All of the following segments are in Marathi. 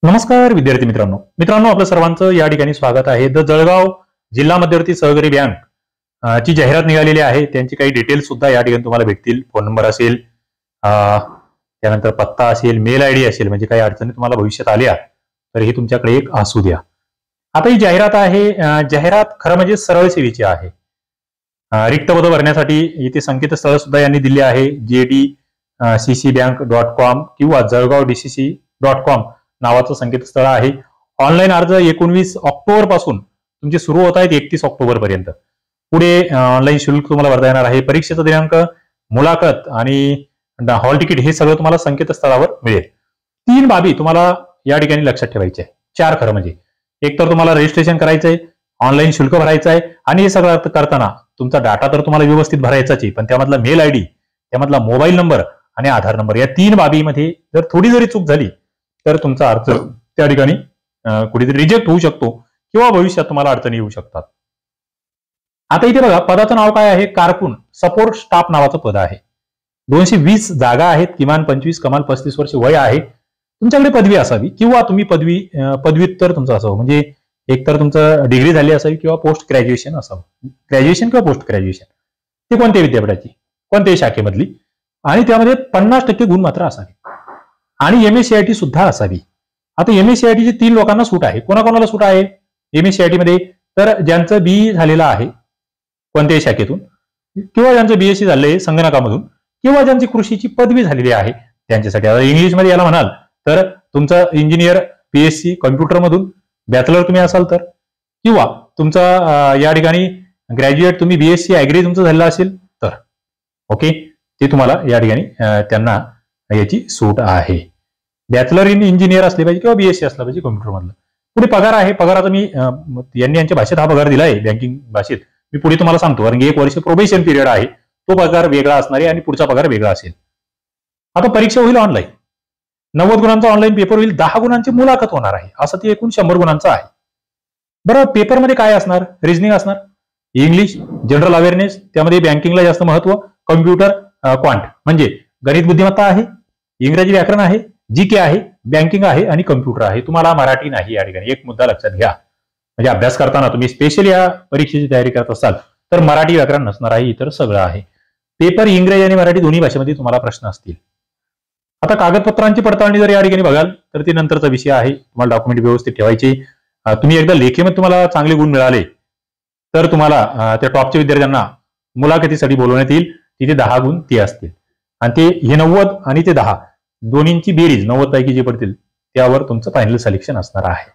नमस्कार विद्यार्थी मित्रांनो आपलं सर्वांचं या ठिकाणी स्वागत आहे। द जळगाव जिल्हा मध्यवर्ती सहकारी बँक ची जाहिरात निघालेली आहे। त्यांची काही डिटेल्स सुद्धा या ठिकाणी तुम्हाला भेटतील। फोन नंबर असेल, त्यानंतर पत्ता असेल, मेल आयडी असेल, म्हणजे काही अडचणी तुम्हाला भविष्यात आल्या तर हे तुमच्याकडे एक असू द्या। आता ही जाहिरात आहे, जाहिरात खरं म्हणजे सरळ सेवेची आहे। रिक्त पद भरण्यासाठी इथे संकेतस्थळ सुद्धा यांनी दिले आहे, jdccbank.com किंवा जळगाव.dcc.com नावाचं संकेतस्थळ आहे। ऑनलाईन अर्ज 19 ऑक्टोबर पासून तुमचे सुरू होत आहेत 31 ऑक्टोबर पर्यंत। पुढे ऑनलाईन शुल्क तुम्हाला भरता येणार आहे। परीक्षेचा दिनांक, मुलाखत आणि हॉल तिकीट हे सगळं तुम्हाला संकेतस्थळावर मिळेल। 3 बाबी तुम्हाला या ठिकाणी लक्षात ठेवायच्या आहे, 4 खरं म्हणजे। एक तर तुम्हाला रजिस्ट्रेशन करायचंय, ऑनलाईन शुल्क भरायचं आहे आणि हे सगळं करताना तुमचा डाटा तर तुम्हाला व्यवस्थित भरायचाच आहे, पण त्यामधला मेल आयडी, त्यामधला मोबाईल नंबर आणि आधार नंबर या 3 बाबीमध्ये जर थोडी जरी चूक झाली तर तुमचा अर्ज त्या ठिकाणी कुठेतरी रिजेक्ट होऊ शकतो किंवा भविष्यात तुम्हाला अडचणी येऊ शकतात। आता इथे बघा, पदाचं नाव काय आहे? कारकून सपोर्ट स्टाफ नावाचं पद आहे। 220 जागा आहेत। किमान 25, कमाल 35 वर्ष वय आहे। तुमच्याकडे पदवी असावी किंवा तुम्ही पदव्युत्तर तुमचं असावं, म्हणजे एकतर तुमचं डिग्री झाली असावी किंवा पोस्ट ग्रॅज्युएशन असावं। ग्रॅज्युएशन किंवा पोस्ट ग्रॅज्युएशन ते कोणत्याही विद्यापीठाची, कोणत्याही शाखेमधली, आणि त्यामध्ये 50% गुण मात्र असावे आणि MSCIT सुद्धा असावी। आता MSCIT ची 3 लोकांना सूट आहे। कोणाकोणाला सूट आहे MSCIT मध्ये? तर ज्यांचं BE झालेलं आहे कोणत्याही शाखेतून, किंवा ज्यांचं BSc झालंय संगणकामधून, किंवा ज्यांची कृषीची पदवी झालेली आहे त्यांच्यासाठी। आता इंग्लिशमध्ये याला म्हणाल तर तुमचं इंजिनियर PSc कॉम्प्युटर मधून बॅचलर तुम्ही असाल तर, किंवा तुमचं या ठिकाणी ग्रॅज्युएट तुम्ही BSc ऍग्री तुमचं झालेलं असेल तर ओके, ते तुम्हाला या ठिकाणी त्यांना याची सूट आहे। बॅचलर इन इंजिनियर असले पाहिजे किंवा BSc असला पाहिजे कॉम्प्युटर मधलं। पुढे पगार आहे। पगाराचा मी यांनी यांच्या भाषेत हा पगार दिला आहे, बँकिंग भाषेत। मी पुढे तुम्हाला सांगतो, कारण 1 वर्ष प्रोबेशन पिरियड आहे, तो पगार वेगळा असणार आहे आणि पुढचा पगार वेगळा असेल। आता परीक्षा होईल ऑनलाईन, 90 गुणांचा ऑनलाईन पेपर होईल, 10 गुणांची मुलाखत होणार आहे, असं ते एकूण 100 गुणांचं आहे। बरं, पेपरमध्ये काय असणार? रिझनिंग असणार, इंग्लिश, जनरल अवेअरनेस, त्यामध्ये बँकिंगला जास्त महत्व, कॉम्प्युटर, क्वांट म्हणजे गणित बुद्धिमत्ता आहे, इंग्रजी व्याकरण आहे, GK आहे, बँकिंग आहे आणि कम्प्युटर आहे। तुम्हाला मराठी नाही या ठिकाणी, एक मुद्दा लक्षात घ्या। म्हणजे अभ्यास करताना तुम्ही स्पेशली या परीक्षेची तयारी करत असाल तर मराठी व्याकरण नसणार आहे, इतर सगळं आहे। पेपर इंग्रजी आणि मराठी दोन्ही भाषेमध्ये तुम्हाला प्रश्न असतील। आता कागदपत्रांची पडताळणी जर या ठिकाणी बघाल तर ते नंतरचा विषय आहे। तुम्हाला डॉक्युमेंट व्यवस्थित ठेवायचे। तुम्ही एकदा लेखीमध्ये तुम्हाला चांगले गुण मिळाले तर तुम्हाला त्या टॉपच्या विद्यार्थ्यांना मुलाखतीसाठी बोलवण्यात येईल। तिथे 10 गुण ते असतील आणि ते हे 90 आणि ते 10 दोन्हींची बेरीज 90 पैकी जे पडतील त्यावर तुमचं फायनल सिलेक्शन असणार आहे।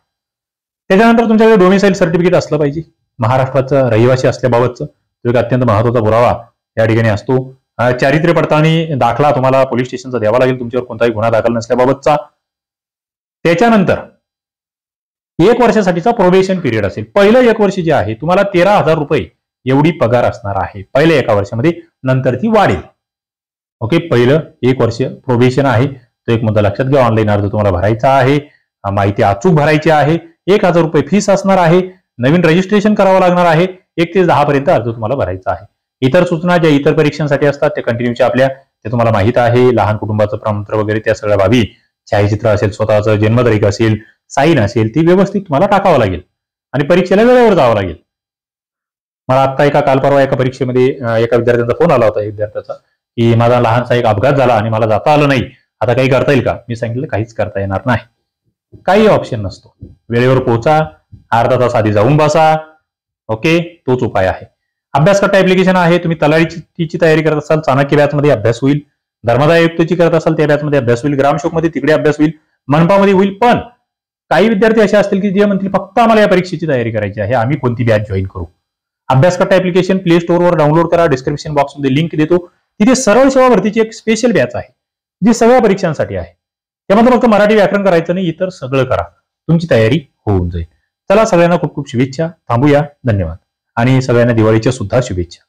त्याच्यानंतर तुमच्याकडे डोमिसाईल सर्टिफिकेट असलं पाहिजे, महाराष्ट्राचं रहिवासी असल्याबाबतचं, तो एक अत्यंत महत्त्वाचा पुरावा या ठिकाणी असतो। चारित्र्य पडताळणी दाखला तुम्हाला पोलीस स्टेशनचा द्यावा लागेल तुमच्यावर कोणताही गुन्हा दाखल नसल्याबाबतचा। त्याच्यानंतर 1 वर्षासाठीचा प्रोबेशन पिरियड असेल। पहिलं 1 वर्ष जे आहे तुम्हाला 13,000 रुपये एवढी पगार असणार आहे पहिल्या 1 वर्षामध्ये, नंतर ती वाढेल। ओके, पहिलं 1 वर्ष प्रोबेशन आहे, तो एक मुद्दा लक्षात घ्या। ऑनलाईन अर्ज तुम्हाला भरायचा आहे, माहिती अचूक भरायची आहे, 1,000 रुपये फीस असणार आहे, नवीन रजिस्ट्रेशन करावं लागणार आहे, 1 ते 10 पर्यंत अर्ज तुम्हाला भरायचा आहे। इतर सूचना ज्या इतर परीक्षांसाठी असतात त्या कंटिन्यूच्या आपल्या, ते तुम्हाला माहित आहे। लहान कुटुंबाचं प्रमाणपत्र वगैरे त्या सगळ्या बाबी, छायाचित्र असेल, स्वतःचं जन्मतारीख असेल, साईन असेल, ती व्यवस्थित तुम्हाला टाकावं लागेल आणि परीक्षेला वेळेवर जावं लागेल। मला आता काल परवा एका परीक्षेमध्ये एका विद्यार्थ्यांचा फोन आला होता, विद्यार्थ्याचा, की माझा लहानसा एक अपघात झाला आणि मला जाता आलं नाही, आता काही करता येईल का? मी सांगितलं काहीच करता येणार नाही, काही ऑप्शन नसतो। वेळेवर पोहोचा, अर्धा तास आधी जाऊन बसा, ओके, तोच उपाय आहे। अभ्यासकट्टा ऍप्लिकेशन आहे। तुम्ही तलाठीची तयारी करत असाल, चाणक्य बॅचमध्ये अभ्यास होईल, धर्मादाय आयुक्तची करत असाल त्या बॅचमध्ये अभ्यास होईल, ग्रामशोकमध्ये तिकडे अभ्यास होईल, मनपामध्ये होईल। पण काही विद्यार्थी असे असतील की जे म्हणतील फक्त आम्हाला या परीक्षेची तयारी करायची आहे, आम्ही कोणती बॅच जॉईन करू? अभ्यासकट्टा ऍप्लिकेशन प्ले स्टोअरवर डाउनलोड करा, डिस्क्रिप्शन बॉक्समध्ये लिंक देतो। तिथे सरळ सेवा भरतीची एक स्पेशल बॅच आहे जी सगळ्या परीक्षांसाठी आहे। त्यामध्ये फक्त मराठी व्याकरण करायचं नाही, इतर सगळं करा, तुमची तयारी होऊन जाईल। चला, सगळ्यांना खूप खूप शुभेच्छा। थांबूया, धन्यवाद, आणि सगळ्यांना दिवाळीच्या सुद्धा शुभेच्छा।